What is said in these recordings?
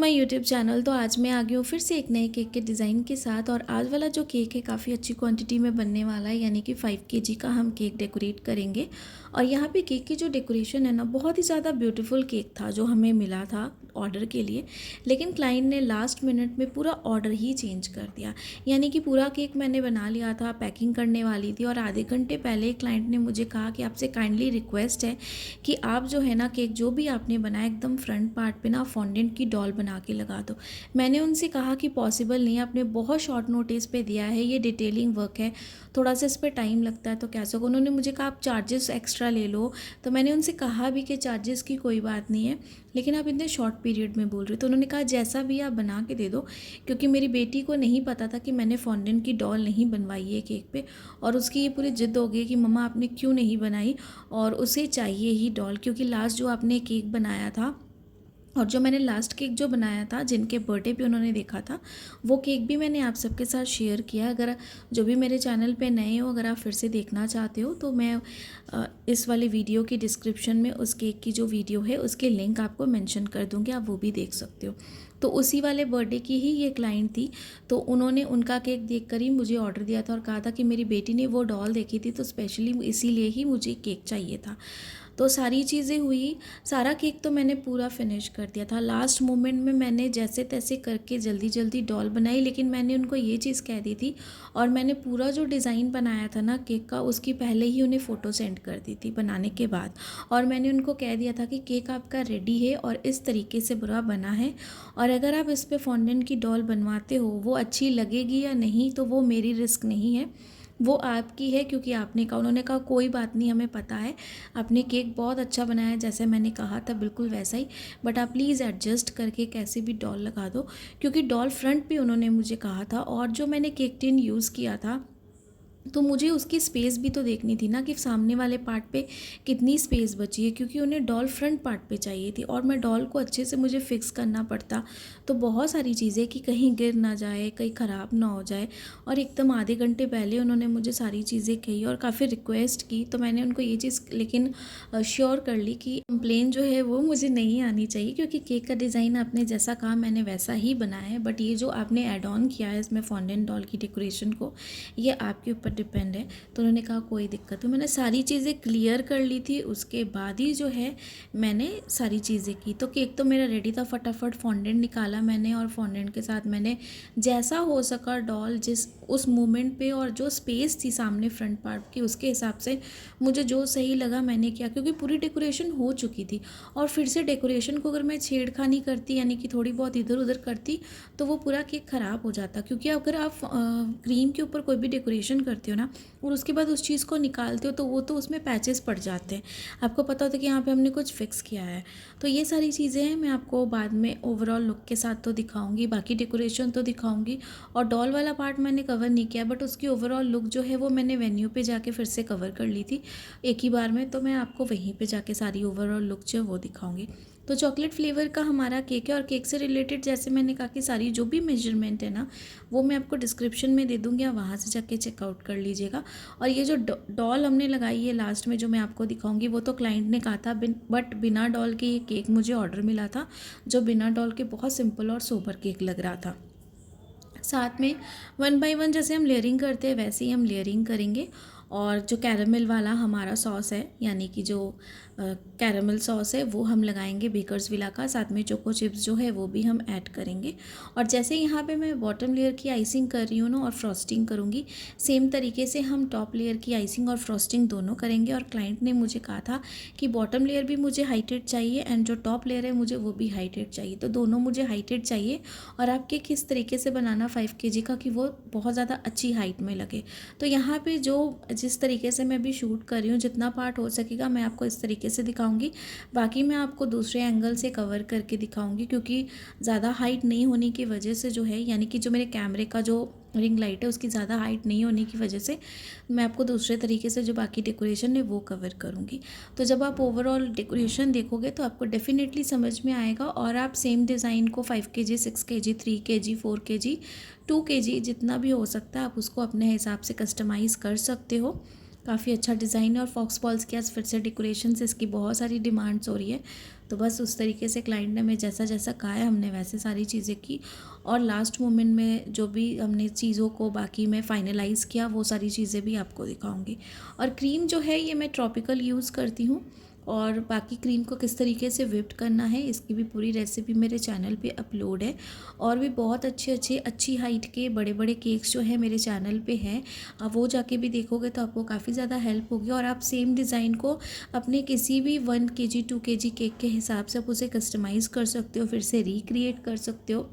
My YouTube channel. तो आज मैं आ गई हूँ फिर से एक नए केक के डिज़ाइन के साथ। और आज वाला जो केक है काफ़ी अच्छी क्वांटिटी में बनने वाला है, यानी कि 5 केजी का हम केक डेकोरेट करेंगे। और यहाँ पे केक की जो डेकोरेशन है ना, बहुत ही ज़्यादा ब्यूटीफुल केक था जो हमें मिला था ऑर्डर के लिए। लेकिन क्लाइंट ने लास्ट मिनट में पूरा ऑर्डर ही चेंज कर दिया। यानी कि पूरा केक मैंने बना लिया था, पैकिंग करने वाली थी, और आधे घंटे पहले क्लाइंट ने मुझे कहा कि आपसे काइंडली रिक्वेस्ट है कि आप जो है ना केक जो भी आपने बनाया एकदम फ्रंट पार्ट पे ना फॉन्डेंट की डॉल बना के लगा दो। मैंने उनसे कहा कि पॉसिबल नहीं है, आपने बहुत शॉर्ट नोटिस पे दिया है, ये डिटेलिंग वर्क है, थोड़ा सा इस पर टाइम लगता है तो कैसे होगा। उन्होंने मुझे कहा आप चार्जेस एक्स्ट्रा ले लो। तो मैंने उनसे कहा भी कि चार्जेस की कोई बात नहीं है, लेकिन आप इतने शॉर्ट पीरियड में बोल रहे हो। तो उन्होंने कहा जैसा भी आप बना के दे दो, क्योंकि मेरी बेटी को नहीं पता था कि मैंने फॉन्डेंट की डॉल नहीं बनवाई है केक पे। और उसकी ये पूरी जिद हो गई कि मम्मा आपने क्यों नहीं बनाई, और उसे चाहिए ही डॉल, क्योंकि लास्ट जो आपने केक बनाया था और जो मैंने लास्ट केक जो बनाया था जिनके बर्थडे पे उन्होंने देखा था, वो केक भी मैंने आप सबके साथ शेयर किया। अगर जो भी मेरे चैनल पे नए हो, अगर आप फिर से देखना चाहते हो तो मैं इस वाले वीडियो की डिस्क्रिप्शन में उस केक की जो वीडियो है उसके लिंक आपको मेंशन कर दूँगी, आप वो भी देख सकते हो। तो उसी वाले बर्थडे की ही ये क्लाइंट थी। तो उन्होंने उनका केक देख कर ही मुझे ऑर्डर दिया था और कहा था कि मेरी बेटी ने वो डॉल देखी थी तो स्पेशली इसीलिए ही मुझे केक चाहिए था। तो सारी चीज़ें हुई, सारा केक तो मैंने पूरा फिनिश कर दिया था। लास्ट मोमेंट में मैंने जैसे तैसे करके जल्दी जल्दी डॉल बनाई, लेकिन मैंने उनको ये चीज़ कह दी थी और मैंने पूरा जो डिज़ाइन बनाया था ना केक का, उसकी पहले ही उन्हें फ़ोटो सेंड कर दी थी बनाने के बाद। और मैंने उनको कह दिया था कि केक आपका रेडी है और इस तरीके से पूरा बना है, और अगर आप इस पर फॉन्डेंट की डॉल बनवाते हो, वो अच्छी लगेगी या नहीं तो वो मेरी रिस्क नहीं है, वो आपकी है, क्योंकि आपने कहा। उन्होंने कहा कोई बात नहीं, हमें पता है आपने केक बहुत अच्छा बनाया है, जैसे मैंने कहा था बिल्कुल वैसा ही, बट आप प्लीज़ एडजस्ट करके कैसे भी डॉल लगा दो। क्योंकि डॉल फ्रंट पे उन्होंने मुझे कहा था, और जो मैंने केक टिन यूज़ किया था तो मुझे उसकी स्पेस भी तो देखनी थी ना कि सामने वाले पार्ट पे कितनी स्पेस बची है, क्योंकि उन्हें डॉल फ्रंट पार्ट पे चाहिए थी और मैं डॉल को अच्छे से मुझे फिक्स करना पड़ता। तो बहुत सारी चीज़ें कि कहीं गिर ना जाए, कहीं ख़राब ना हो जाए, और एकदम आधे घंटे पहले उन्होंने मुझे सारी चीज़ें कही और काफ़ी रिक्वेस्ट की। तो मैंने उनको ये चीज़ लेकिन श्योर कर ली कि कंप्लेन जो है वो मुझे नहीं आनी चाहिए, क्योंकि केक का डिज़ाइन आपने जैसा कहा मैंने वैसा ही बनाया है, बट ये जो आपने ऐड ऑन किया है इसमें फॉन्डेंट डॉल की डेकोरेशन को, ये आपके ऊपर डिपेंड है। तो उन्होंने कहा कोई दिक्कत नहीं। मैंने सारी चीज़ें क्लियर कर ली थी, उसके बाद ही जो है मैंने सारी चीज़ें की। तो केक तो मेरा रेडी था, फटाफट फॉन्डेंट निकाला मैंने, और फॉन्डेंट के साथ मैंने जैसा हो सका डॉल जिस उस मोमेंट पे और जो स्पेस थी सामने फ्रंट पार्ट की, उसके हिसाब से मुझे जो सही लगा मैंने किया, क्योंकि पूरी डेकोरेशन हो चुकी थी। और फिर से डेकोरेशन को अगर मैं छेड़खानी करती, यानी कि थोड़ी बहुत इधर उधर करती, तो वो पूरा केक ख़राब हो जाता। क्योंकि अगर आप क्रीम के ऊपर कोई भी डेकोरेशन करते हो ना और उसके बाद उस चीज़ को निकालते हो, तो वो तो उसमें पैचेस पड़ जाते हैं, आपको पता होता है कि यहाँ पे हमने कुछ फिक्स किया है। तो ये सारी चीज़ें हैं, मैं आपको बाद में ओवरऑल लुक के साथ तो दिखाऊंगी, बाकी डेकोरेशन तो दिखाऊंगी। और डॉल वाला पार्ट मैंने कवर नहीं किया, बट उसकी ओवरऑल लुक जो है वो मैंने वेन्यू पे जाके फिर से कवर कर ली थी एक ही बार में। तो मैं आपको वहीं पे जाके सारी ओवरऑल लुक जो है वो दिखाऊंगी। तो चॉकलेट फ्लेवर का हमारा केक है, और केक से रिलेटेड जैसे मैंने कहा कि सारी जो भी मेजरमेंट है ना वो मैं आपको डिस्क्रिप्शन में दे दूँगी, आप वहाँ से जाके चेकआउट कर लीजिएगा। और ये जो डॉल हमने लगाई है लास्ट में जो मैं आपको दिखाऊंगी, वो तो क्लाइंट ने कहा था बट बिना डॉल के ये केक मुझे ऑर्डर मिला था, जो बिना डॉल के बहुत सिंपल और सोबर केक लग रहा था। साथ में 1 बाय 1 जैसे हम लेयरिंग करते हैं वैसे ही हम लेयरिंग करेंगे। और जो कैरामल वाला हमारा सॉस है, यानी कि जो कैरामल सॉस है, वो हम लगाएंगे बेकर्स विला का। साथ में चोको चिप्स जो है वो भी हम ऐड करेंगे। और जैसे यहाँ पे मैं बॉटम लेयर की आइसिंग कर रही हूँ ना और फ्रॉस्टिंग करूँगी, सेम तरीके से हम टॉप लेयर की आइसिंग और फ्रॉस्टिंग दोनों करेंगे। और क्लाइंट ने मुझे कहा था कि बॉटम लेयर भी मुझे हाइटेड चाहिए एंड जो टॉप लेयर है मुझे वो भी हाइटेड चाहिए, तो दोनों मुझे हाइटेड चाहिए। और आप केक किस तरीके से बनाना 5 केजी का कि वो बहुत ज़्यादा अच्छी हाइट में लगे। तो यहाँ पे जो जिस तरीके से मैं अभी शूट कर रही हूँ, जितना पार्ट हो सकेगा मैं आपको इस तरीके से दिखाऊंगी, बाकी मैं आपको दूसरे एंगल से कवर करके दिखाऊंगी, क्योंकि ज़्यादा हाइट नहीं होने की वजह से जो है, यानी कि जो मेरे कैमरे का जो रिंग लाइट है उसकी ज़्यादा हाइट नहीं होने की वजह से मैं आपको दूसरे तरीके से जो बाकी डेकोरेशन है वो कवर करूँगी। तो जब आप ओवरऑल डेकोरेशन देखोगे तो आपको डेफिनेटली समझ में आएगा, और आप सेम डिज़ाइन को 5 KG, 6 KG, 3 KG, 4 KG, 2 KG जितना भी हो सकता है आप उसको अपने हिसाब से कस्टमाइज़ कर सकते हो। काफ़ी अच्छा डिज़ाइन है, और फॉक्स बॉल्स की आज फिर से डेकोरेशन से इसकी बहुत सारी डिमांड्स हो रही है, तो बस उस तरीके से क्लाइंट ने हमें जैसा जैसा कहा है हमने वैसे सारी चीज़ें की, और लास्ट मोमेंट में जो भी हमने चीज़ों को बाकी में फ़ाइनलाइज़ किया वो सारी चीज़ें भी आपको दिखाऊंगी। और क्रीम जो है ये मैं ट्रॉपिकल यूज़ करती हूँ, और बाकी क्रीम को किस तरीके से व्हिप्ड करना है इसकी भी पूरी रेसिपी मेरे चैनल पे अपलोड है। और भी बहुत अच्छी हाइट के बड़े बड़े केक्स जो है मेरे चैनल पे हैं, आप वो जाके भी देखोगे तो आपको काफ़ी ज़्यादा हेल्प होगी, और आप सेम डिज़ाइन को अपने किसी भी 1 kg 2 kg केक के हिसाब से आप उसे कस्टमाइज़ कर सकते हो, फिर से रिक्रिएट कर सकते हो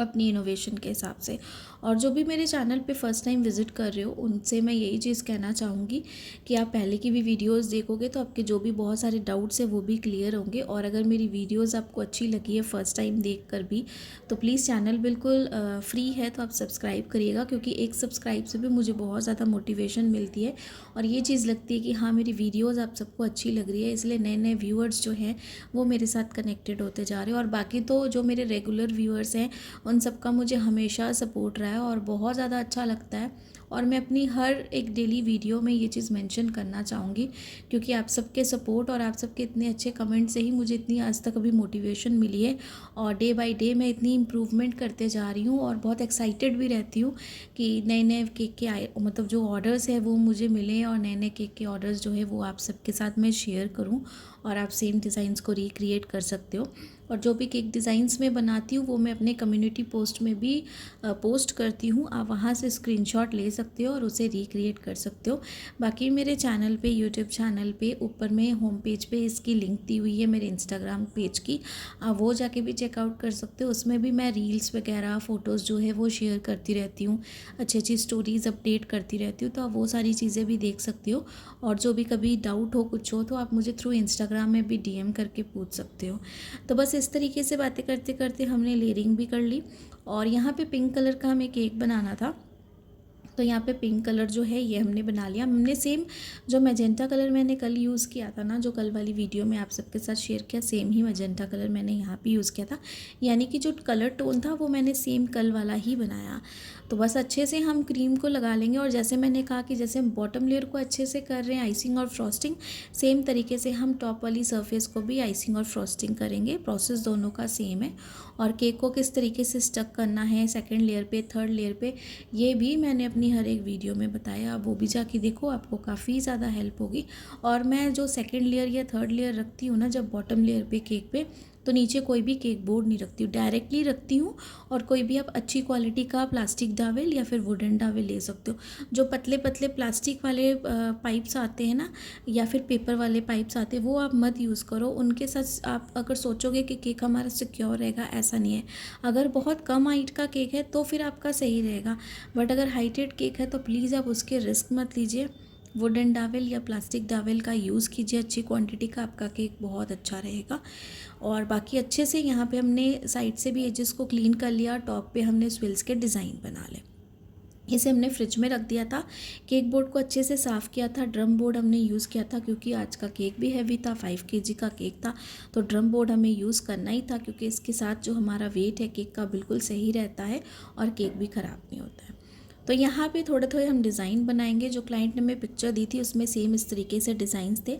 अपनी इनोवेशन के हिसाब से। और जो भी मेरे चैनल पे फर्स्ट टाइम विज़िट कर रहे हो उनसे मैं यही चीज़ कहना चाहूँगी कि आप पहले की भी वीडियोस देखोगे तो आपके जो भी बहुत सारे डाउट्स हैं वो भी क्लियर होंगे। और अगर मेरी वीडियोस आपको अच्छी लगी है फ़र्स्ट टाइम देख कर भी, तो प्लीज़ चैनल बिल्कुल फ्री है, तो आप सब्सक्राइब करिएगा, क्योंकि एक सब्सक्राइब से भी मुझे बहुत ज़्यादा मोटिवेशन मिलती है और ये चीज़ लगती है कि हाँ मेरी वीडियोज़ आप सबको अच्छी लग रही है, इसलिए नए नए व्यूअर्स जो हैं वो मेरे साथ कनेक्टेड होते जा रहे हैं। और बाकी तो जो मेरे रेगुलर व्यूअर्स हैं उन सब का मुझे हमेशा सपोर्ट रहा है और बहुत ज़्यादा अच्छा लगता है। और मैं अपनी हर एक डेली वीडियो में ये चीज़ मेंशन करना चाहूँगी, क्योंकि आप सबके सपोर्ट और आप सबके इतने अच्छे कमेंट से ही मुझे इतनी आज तक अभी मोटिवेशन मिली है, और डे बाय डे मैं इतनी इम्प्रूवमेंट करते जा रही हूँ और बहुत एक्साइटेड भी रहती हूँ कि नए नए केक के आए मतलब जो ऑर्डर्स है वो मुझे मिले, और नए नए केक के ऑर्डर्स जो है वो आप सबके साथ मैं शेयर करूँ और आप सेम डिज़ाइंस को रिक्रिएट कर सकते हो। और जो भी केक डिज़ाइंस मैं बनाती हूँ वो मैं अपने कम्युनिटी पोस्ट में भी पोस्ट करती हूँ, आप वहाँ से स्क्रीनशॉट ले सकते हो और उसे रिक्रिएट कर सकते हो। बाकी मेरे चैनल पे यूट्यूब चैनल पे ऊपर में होम पेज पे इसकी लिंक दी हुई है मेरे इंस्टाग्राम पेज की, आप वो जाके भी चेकआउट कर सकते हो। उसमें भी मैं रील्स वगैरह फ़ोटोज़ जो है वो शेयर करती रहती हूँ, अच्छी अच्छी स्टोरीज़ अपडेट करती रहती हूँ, तो आप वो सारी चीज़ें भी देख सकते हो। और जो भी कभी डाउट हो कुछ हो तो आप मुझे थ्रू इंस्टाग्राम में भी DM करके पूछ सकते हो। तो बस इस तरीके से बातें करते करते हमने लेयरिंग भी कर ली। और यहाँ पे पिंक कलर का हमें केक बनाना था, तो यहाँ पे पिंक कलर जो है ये हमने बना लिया। हमने सेम जो मैजेंटा कलर मैंने कल यूज़ किया था ना, जो कल वाली वीडियो में आप सबके साथ शेयर किया, सेम ही मैजेंटा कलर मैंने यहाँ पे यूज़ किया था, यानी कि जो कलर टोन था वो मैंने सेम कल वाला ही बनाया। तो बस अच्छे से हम क्रीम को लगा लेंगे, और जैसे मैंने कहा कि जैसे हम बॉटम लेयर को अच्छे से कर रहे हैं आइसिंग और फ्रॉस्टिंग, सेम तरीके से हम टॉप वाली सरफेस को भी आइसिंग और फ्रॉस्टिंग करेंगे। प्रोसेस दोनों का सेम है। और केक को किस तरीके से स्टक करना है सेकेंड लेयर पे, थर्ड लेयर पे, ये भी मैंने अपनी हर एक वीडियो में बताया, आप वो भी जाके देखो, आपको काफ़ी ज़्यादा हेल्प होगी। और मैं जो सेकेंड लेयर या थर्ड लेयर रखती हूँ ना जब बॉटम लेयर पे केक पे, तो नीचे कोई भी केक बोर्ड नहीं रखती हूँ, डायरेक्टली रखती हूँ। और कोई भी आप अच्छी क्वालिटी का प्लास्टिक डावेल या फिर वुडन डावेल ले सकते हो। जो पतले पतले प्लास्टिक वाले पाइप्स आते हैं ना, या फिर पेपर वाले पाइप्स आते हैं, वो आप मत यूज़ करो। उनके साथ आप अगर सोचोगे कि केक हमारा सिक्योर रहेगा, ऐसा नहीं है। अगर बहुत कम हाइट का केक है तो फिर आपका सही रहेगा, बट अगर हाइटेड केक है तो प्लीज़ आप उसके रिस्क मत लीजिए। वुडन डावेल या प्लास्टिक डावेल का यूज़ कीजिए अच्छी क्वांटिटी का, आपका केक बहुत अच्छा रहेगा। और बाकी अच्छे से यहाँ पे हमने साइड से भी एजेस को क्लीन कर लिया, टॉप पे हमने स्विल्स के डिज़ाइन बना ले। इसे हमने फ्रिज में रख दिया था, केक बोर्ड को अच्छे से साफ़ किया था, ड्रम बोर्ड हमने यूज़ किया था क्योंकि आज का केक भी हैवी था, 5 kg का केक था, तो ड्रम बोर्ड हमें यूज़ करना ही था, क्योंकि इसके साथ जो हमारा वेट है केक का बिल्कुल सही रहता है और केक भी ख़राब नहीं होता है। तो यहाँ पे थोड़े थोड़े हम डिज़ाइन बनाएंगे, जो क्लाइंट ने हमें पिक्चर दी थी उसमें सेम इस तरीके से डिज़ाइंस थे,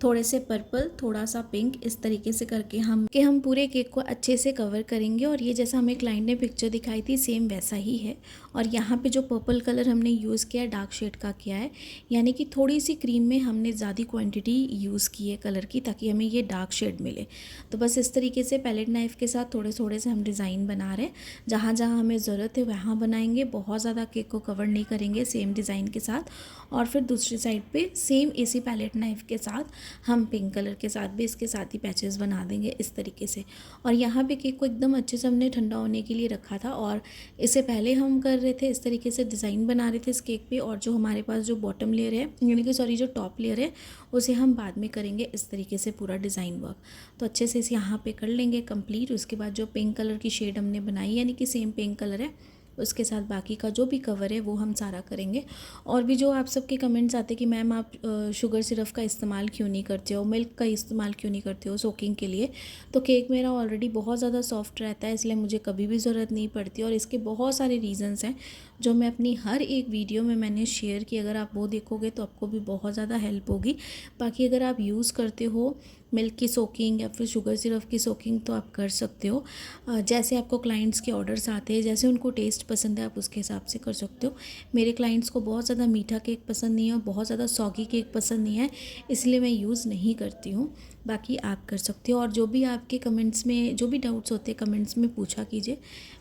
थोड़े से पर्पल, थोड़ा सा पिंक, इस तरीके से करके हम पूरे केक को अच्छे से कवर करेंगे। और ये जैसा हमें क्लाइंट ने पिक्चर दिखाई थी सेम वैसा ही है। और यहाँ पे जो पर्पल कलर हमने यूज़ किया है डार्क शेड का किया है, यानी कि थोड़ी सी क्रीम में हमने ज़्यादा क्वांटिटी यूज़ की है कलर की, ताकि हमें ये डार्क शेड मिले। तो बस इस तरीके से पैलेट नाइफ़ के साथ थोड़े थोड़े से हम डिज़ाइन बना रहे हैं, जहाँ जहाँ हमें ज़रूरत है वहाँ बनाएंगे, बहुत ज़्यादा केक को कवर नहीं करेंगे सेम डिज़ाइन के साथ। और फिर दूसरी साइड पे सेम इसी पैलेट नाइफ़ के साथ हम पिंक कलर के साथ भी इसके साथ ही पैचेस बना देंगे इस तरीके से। और यहाँ पे केक को एकदम अच्छे से हमने ठंडा होने के लिए रखा था, और इससे पहले हम कर रहे थे इस तरीके से डिज़ाइन बना रहे थे इस केक पे। और जो हमारे पास जो बॉटम लेयर है, यानी कि सॉरी जो टॉप लेयर है, उसे हम बाद में करेंगे इस तरीके से पूरा डिज़ाइन वर्क। तो अच्छे से इसे यहाँ पे कर लेंगे कंप्लीट। उसके बाद जो पिंक कलर की शेड हमने बनाई, यानी कि सेम पिंक कलर है, उसके साथ बाकी का जो भी कवर है वो हम सारा करेंगे। और भी जो आप सबके कमेंट्स आते कि मैम आप शुगर सिरप का इस्तेमाल क्यों नहीं करते हो, मिल्क का इस्तेमाल क्यों नहीं करते हो सोकिंग के लिए, तो केक मेरा ऑलरेडी बहुत ज़्यादा सॉफ्ट रहता है, इसलिए मुझे कभी भी ज़रूरत नहीं पड़ती। और इसके बहुत सारे रीज़न्स हैं जो मैं अपनी हर एक वीडियो में मैंने शेयर की, अगर आप वो देखोगे तो आपको भी बहुत ज़्यादा हेल्प होगी। बाकी अगर आप यूज़ करते हो मिल्क की सोकिंग या फिर शुगर सिरप की सोकिंग तो आप कर सकते हो। जैसे आपको क्लाइंट्स के ऑर्डर्स आते हैं, जैसे उनको टेस्ट पसंद है, आप उसके हिसाब से कर सकते हो। मेरे क्लाइंट्स को बहुत ज़्यादा मीठा केक पसंद नहीं है और बहुत ज़्यादा सॉगी केक पसंद नहीं है, इसलिए मैं यूज़ नहीं करती हूँ। बाकी आप कर सकते हो, और जो भी आपके कमेंट्स में जो भी डाउट्स होते हैं कमेंट्स में पूछा कीजिए।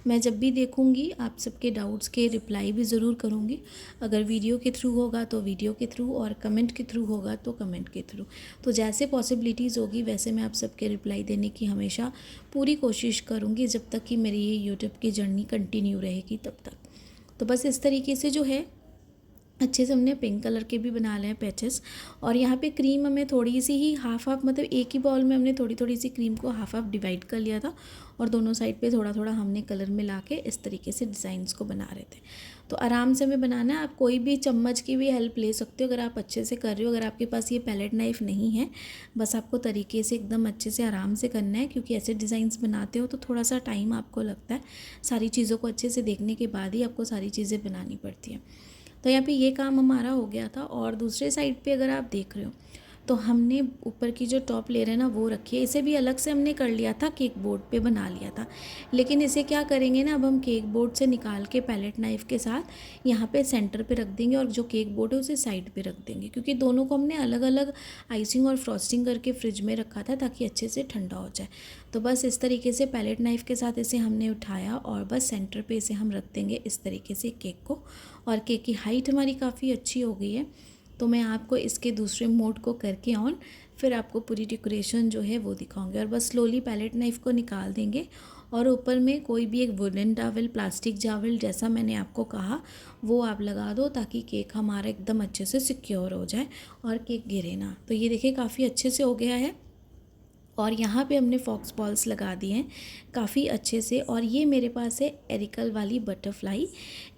मैं जब भी देखूँगी आप सबके डाउट्स के रिप्लाई भी ज़रूर करूँगी। अगर वीडियो के थ्रू होगा तो वीडियो के थ्रू, और कमेंट के थ्रू होगा तो कमेंट के थ्रू। तो जैसे पॉसिबिलिटीज़ होगी वैसे मैं आप सबके रिप्लाई देने की हमेशा पूरी कोशिश करूँगी, जब तक कि मेरी ये यूट्यूब की जर्नी कंटिन्यू रहेगी तब तक। तो बस इस तरीके से जो है अच्छे से हमने पिंक कलर के भी बना लें पैचेस। और यहाँ पे क्रीम हमें थोड़ी सी ही हाफ मतलब एक ही बॉल में हमने थोड़ी थोड़ी सी क्रीम को हाफ डिवाइड कर लिया था, और दोनों साइड पे थोड़ा थोड़ा हमने कलर मिला के इस तरीके से डिज़ाइंस को बना रहे थे। तो आराम से हमें बनाना है। आप कोई भी चम्मच की भी हेल्प ले सकते हो अगर आप अच्छे से कर रहे हो। अगर आपके पास ये पैलेट नाइफ़ नहीं है, बस आपको तरीके से एकदम अच्छे से आराम से करना है, क्योंकि ऐसे डिज़ाइंस बनाते हो तो थोड़ा सा टाइम आपको लगता है। सारी चीज़ों को अच्छे से देखने के बाद ही आपको सारी चीज़ें बनानी पड़ती हैं। तो यहाँ पे ये काम हमारा हो गया था। और दूसरे साइड पे अगर आप देख रहे हो तो हमने ऊपर की जो टॉप लेयर है ना वो रखी है। इसे भी अलग से हमने कर लिया था, केक बोर्ड पे बना लिया था। लेकिन इसे क्या करेंगे ना, अब हम केक बोर्ड से निकाल के पैलेट नाइफ़ के साथ यहाँ पे सेंटर पे रख देंगे, और जो केक बोर्ड है उसे साइड पे रख देंगे, क्योंकि दोनों को हमने अलग अलग आइसिंग और फ्रॉस्टिंग करके फ्रिज में रखा था ताकि अच्छे से ठंडा हो जाए। तो बस इस तरीके से पैलेट नाइफ़ के साथ इसे हमने उठाया और बस सेंटर पे इसे हम रख देंगे इस तरीके से केक को। और केक की हाइट हमारी काफ़ी अच्छी हो गई है। तो मैं आपको इसके दूसरे मोड को करके ऑन, फिर आपको पूरी डेकोरेशन जो है वो दिखाऊंगी। और बस स्लोली पैलेट नाइफ़ को निकाल देंगे, और ऊपर में कोई भी एक वुडन टॉवल, प्लास्टिक टॉवल जैसा मैंने आपको कहा वो आप लगा दो, ताकि केक हमारा एकदम अच्छे से सिक्योर हो जाए और केक गिरे ना। तो ये देखिए काफ़ी अच्छे से हो गया है। और यहाँ पे हमने फॉक्स बॉल्स लगा दिए हैं काफ़ी अच्छे से। और ये मेरे पास है एरिकल वाली बटरफ्लाई।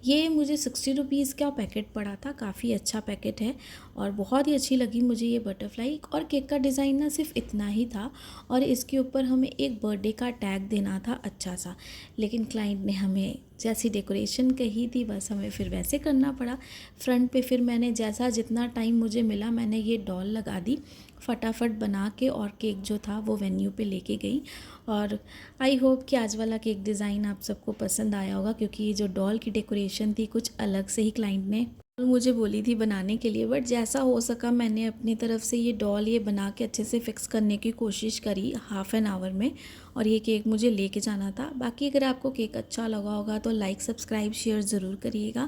ये मुझे 60 रुपीज़ का पैकेट पड़ा था, काफ़ी अच्छा पैकेट है और बहुत ही अच्छी लगी मुझे ये बटरफ्लाई। और केक का डिज़ाइन ना सिर्फ इतना ही था, और इसके ऊपर हमें एक बर्थडे का टैग देना था अच्छा सा, लेकिन क्लाइंट ने हमें जैसी डेकोरेशन कही थी बस हमें फिर वैसे करना पड़ा। फ्रंट पे फिर मैंने जैसा जितना टाइम मुझे मिला मैंने ये डॉल लगा दी फटाफट बना के, और केक जो था वो वेन्यू पे लेके गई। और आई होप कि आज वाला केक डिज़ाइन आप सबको पसंद आया होगा, क्योंकि ये जो डॉल की डेकोरेशन थी कुछ अलग से ही क्लाइंट ने मुझे बोली थी बनाने के लिए, बट जैसा हो सका मैंने अपनी तरफ से ये डॉल ये बना के अच्छे से फिक्स करने की कोशिश करी हाफ़ एन आवर में। और ये केक मुझे लेके जाना था। बाकी अगर आपको केक अच्छा लगा होगा तो लाइक सब्सक्राइब शेयर ज़रूर करिएगा,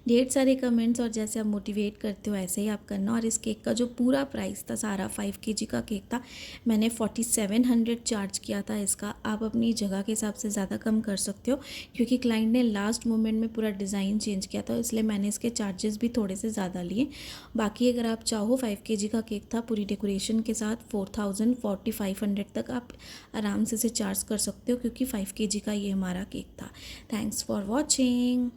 ढेर सारे कमेंट्स, और जैसे आप मोटिवेट करते हो ऐसे ही आप करना। और इस केक का जो पूरा प्राइस था सारा 5 kg का केक था, मैंने 4700 चार्ज किया था इसका। आप अपनी जगह के हिसाब से ज़्यादा कम कर सकते हो, क्योंकि क्लाइंट ने लास्ट मोमेंट में पूरा डिज़ाइन चेंज किया था, इसलिए मैंने इसके चार्जेस भी थोड़े से ज़्यादा लिए। बाकी अगर आप चाहो 5 kg का केक था पूरी डेकोरेशन के साथ 4500 तक आप आराम से चार्ज कर सकते हो, क्योंकि 5 kg का ये हमारा केक था। Thanks for watching.